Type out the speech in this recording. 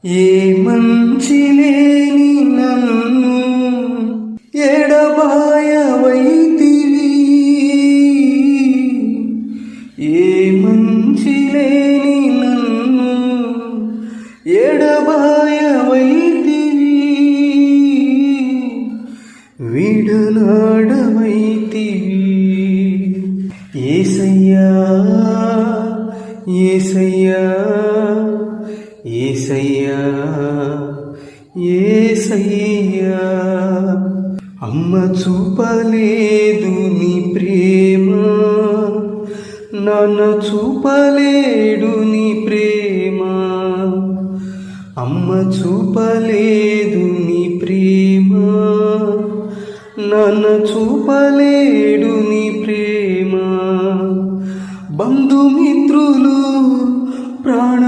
ఏ మంచి లేని నన్ను ఎడబాయవైతివి, ఏ మంచి లేని నన్ను ఎడబాయవైతివి, విడనాడవైతివి. యేసయ్యా యేసయ్యా యేసయ్యా యేసయ్యా, అమ్మ చూపలేదు నీ ప్రేమ, నాన్న చూపలేడు నీ ప్రేమ, అమ్మ చూపలేదు నీ ప్రేమ, నాన్న చూపలేడు నీ ప్రేమ, బంధుమిత్రులు ప్రాణ